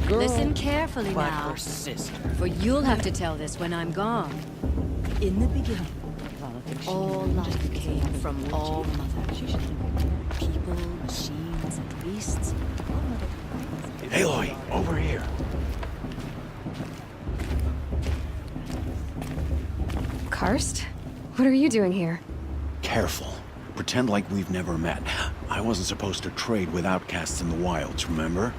girl. Listen carefully But now, her sister. for you'll have to tell this when I'm gone. In the beginning, all life came from all Mother. People, machines, and beasts. Aloy, over here. Karst? What are you doing here? Careful. Pretend like we've never met. I wasn't supposed to trade with outcasts in the wilds, remember?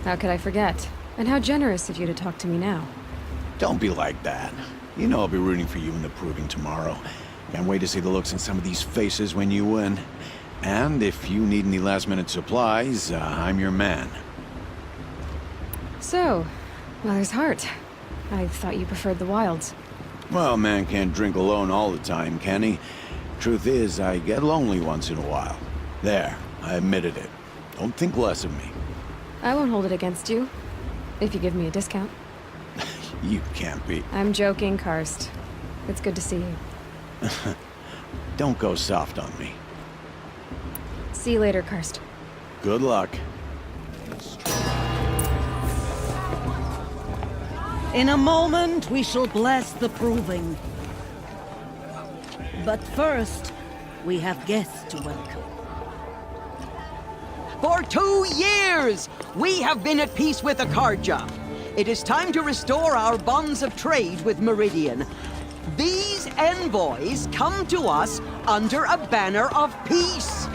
How could I forget? And how generous of you to talk to me now. Don't be like that. You know I'll be rooting for you in the proving tomorrow. Can't wait to see the looks on some of these faces when you win. And if you need any last-minute supplies, I'm your man. So, Mother's Heart. I thought you preferred the wilds. Well, man can't drink alone all the time, can he? Truth is, I get lonely once in a while. There, I admitted it. Don't think less of me. I won't hold it against you. If you give me a discount. You can't be. I'm joking, Karst. It's good to see you. Don't go soft on me. See you later, Karst. Good luck. In a moment, we shall bless the proving. But first, we have guests to welcome. For 2 years, we have been at peace with Akarja. It is time to restore our bonds of trade with Meridian. These envoys come to us under a banner of peace.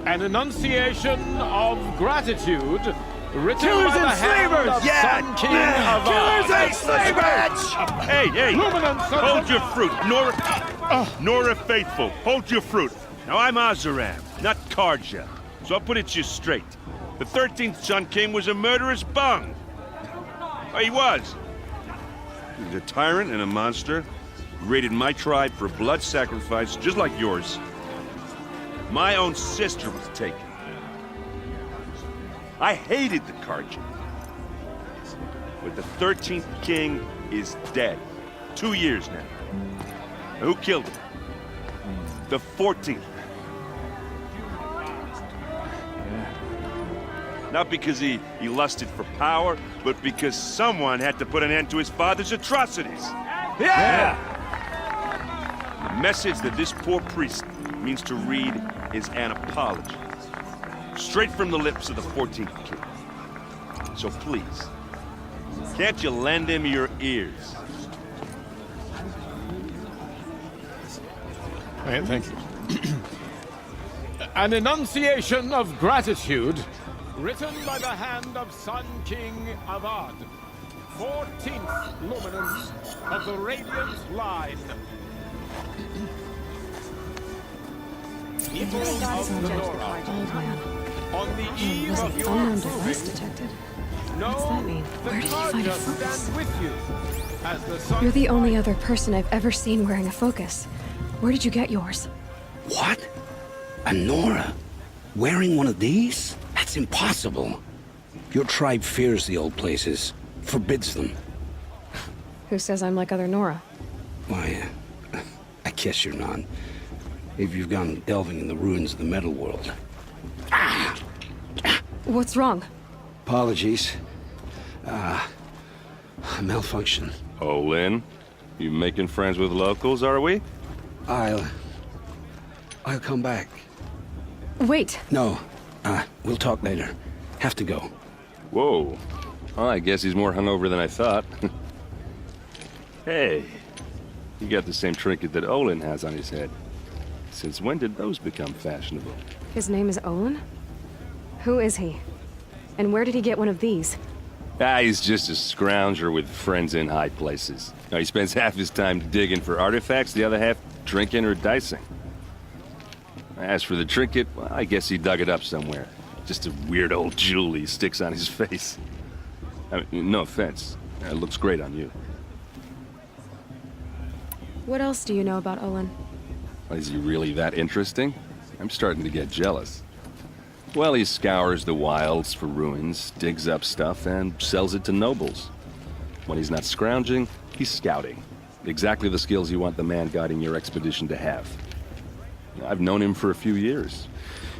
An enunciation of gratitude written Killers by the and hand slavers! of Yeah! Sun King of Killers and slavers! Hey, Luminance of hold your fruit, Nora Faithful, hold your fruit. Now I'm Oseram, not Karja, so I'll put it to you straight. The 13th Sun King was a murderous bung. Oh, he was. He was a tyrant and a monster. He raided my tribe for blood sacrifice, just like yours. My own sister was taken. I hated the Karja. But the 13th king is dead. 2 years now. Now, who killed him? The 14th. Not because he lusted for power, but because someone had to put an end to his father's atrocities. Yeah! The message that this poor priest means to read is an apology. Straight from the lips of the 14th king. So please, can't you lend him your ears? Thank you. An enunciation of gratitude written by the hand of Sun King Avad, 14th luminance of the Radiant Line. People of Nora, Old man. on the eve Was of an your unknown device proving, detected? know What's that mean? the Where did he find a Karja focus? stand with you as the sun You're the only other person I've ever seen wearing a focus. Where did you get yours? What? A Nora? Wearing one of these? That's impossible. Your tribe fears the old places, forbids them. Who says I'm like other Nora? Why, I guess you're not. If you've gone delving in the ruins of the metal world. What's wrong? Apologies. A malfunction. Oh, Lynn, you making friends with locals, are we? I'll come back. Wait. No, we'll talk later. Have to go. Whoa. Well, I guess he's more hungover than I thought. Hey, you got the same trinket that Olin has on his head. Since when did those become fashionable? His name is Olin? Who is he? And where did he get one of these? He's just a scrounger with friends in high places. Now, he spends half his time digging for artifacts, the other half drinking or dicing. As for the trinket, well, I guess he dug it up somewhere. Just a weird old jewel he sticks on his face. I mean, no offense. It looks great on you. What else do you know about Olin? Is he really that interesting? I'm starting to get jealous. Well, he scours the wilds for ruins, digs up stuff, and sells it to nobles. When he's not scrounging, he's scouting. Exactly the skills you want the man guiding your expedition to have. I've known him for a few years.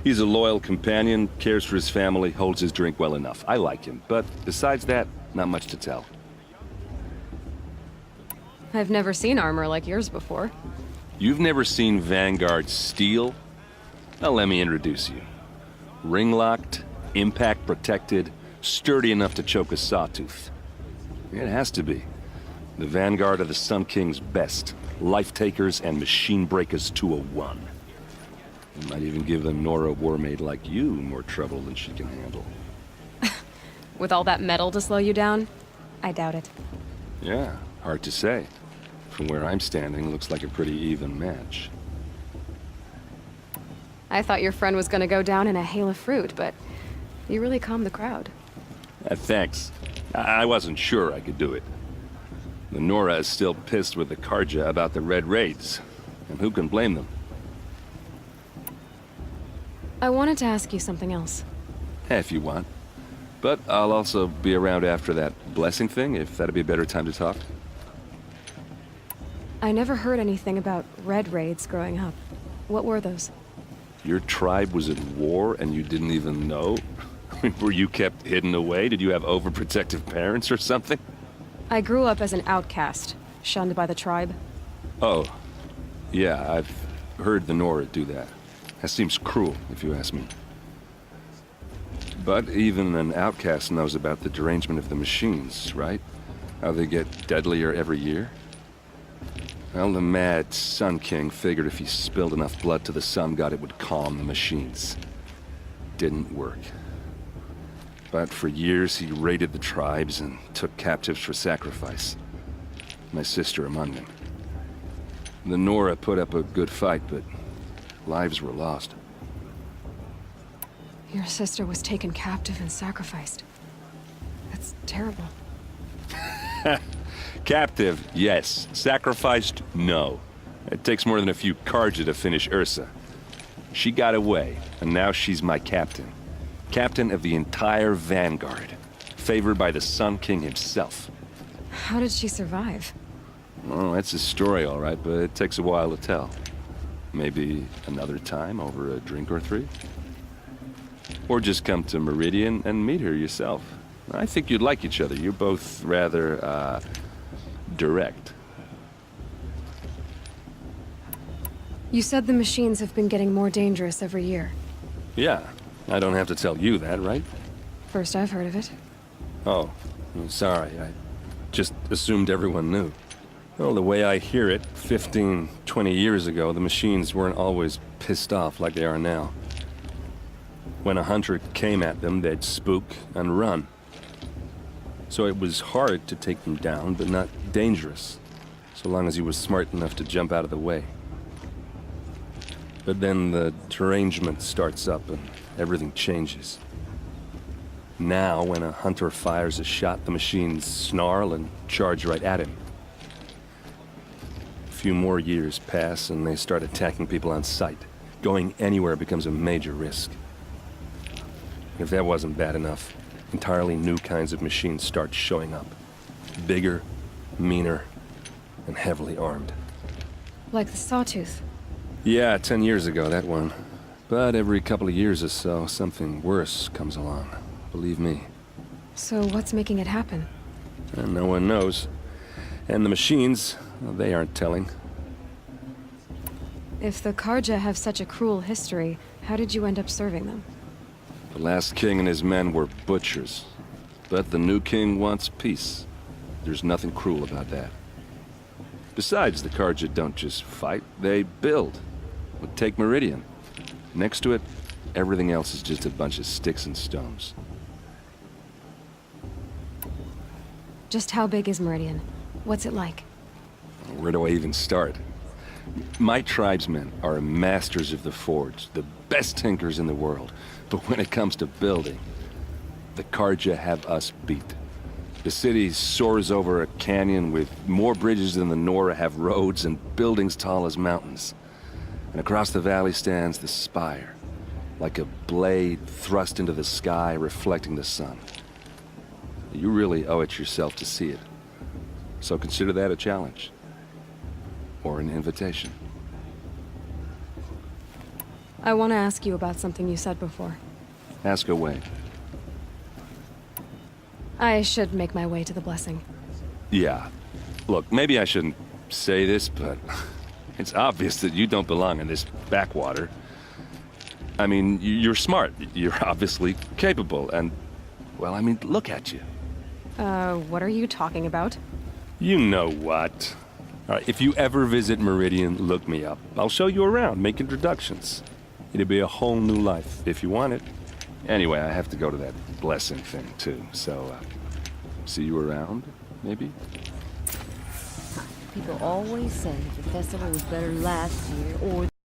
He's a loyal companion, cares for his family, holds his drink well enough. I like him, but besides that, not much to tell. I've never seen armor like yours before. You've never seen Vanguard steel? Well, let me introduce you. Ring-locked, impact-protected, sturdy enough to choke a sawtooth. It has to be. The Vanguard of the Sun King's best. Life-takers and machine breakers to a one. You might even give a Nora Warmaid like you more trouble than she can handle. With all that metal to slow you down? I doubt it. Yeah, hard to say. From where I'm standing, looks like a pretty even match. I thought your friend was gonna go down in a hail of fruit, but you really calmed the crowd. Thanks. I wasn't sure I could do it. The Nora is still pissed with the Karja about the Red Raids, and who can blame them? I wanted to ask you something else. If you want. But I'll also be around after that blessing thing, if that'd be a better time to talk. I never heard anything about Red Raids growing up. What were those? Your tribe was at war and you didn't even know? I mean, were you kept hidden away? Did you have overprotective parents or something? I grew up as an outcast, shunned by the tribe. Oh, yeah, I've heard the Nora do that. That seems cruel, if you ask me. But even an outcast knows about the derangement of the machines, right? How they get deadlier every year? Well, the mad Sun King figured if he spilled enough blood to the Sun God, it would calm the machines. Didn't work. But for years, he raided the tribes and took captives for sacrifice. My sister among them. The Nora put up a good fight, but lives were lost. Your sister was taken captive and sacrificed. That's terrible. Captive, yes. Sacrificed, no. It takes more than a few Karja to finish Ursa. She got away, and now she's my captain. Captain of the entire Vanguard. Favored by the Sun King himself. How did she survive? Oh, that's a story, all right, but it takes a while to tell. Maybe another time over a drink or three? Or just come to Meridian and meet her yourself. I think you'd like each other. You're both rather, direct. You said the machines have been getting more dangerous every year. Yeah, I don't have to tell you that, right? First I've heard of it. Oh, I'm sorry. I just assumed everyone knew. Well, the way I hear it, 15, 20 years ago, the machines weren't always pissed off like they are now. When a hunter came at them, they'd spook and run. So it was hard to take them down, but not dangerous, so long as he was smart enough to jump out of the way. But then the derangement starts up and everything changes. Now, when a hunter fires a shot, the machines snarl and charge right at him. A few more years pass and they start attacking people on sight. Going anywhere becomes a major risk. If that wasn't bad enough, entirely new kinds of machines start showing up. Bigger, meaner, and heavily armed. Like the Sawtooth. Yeah, 10 years ago, that one. But every couple of years or so, something worse comes along. Believe me. So what's making it happen? And no one knows. And the machines, well, they aren't telling. If the Karja have such a cruel history, how did you end up serving them? The last king and his men were butchers. But the new king wants peace. There's nothing cruel about that. Besides, the Karja don't just fight, they build. But take Meridian. Next to it, everything else is just a bunch of sticks and stones. Just how big is Meridian? What's it like? Where do I even start? My tribesmen are masters of the forge, the best tinkers in the world. But when it comes to building, the Karja have us beat. The city soars over a canyon with more bridges than the Nora have roads and buildings tall as mountains. And across the valley stands the spire, like a blade thrust into the sky reflecting the sun. You really owe it yourself to see it. So consider that a challenge. Or an invitation. I want to ask you about something you said before. Ask away. I should make my way to the blessing. Yeah. Look, maybe I shouldn't say this, but it's obvious that you don't belong in this backwater. I mean, you're smart. You're obviously capable, and, well, I mean, look at you. What are you talking about? You know what. All right, if you ever visit Meridian, look me up. I'll show you around, make introductions. It'll be a whole new life, if you want it. Anyway, I have to go to that blessing thing, too, so, see you around, maybe? People always say the festival was better last year or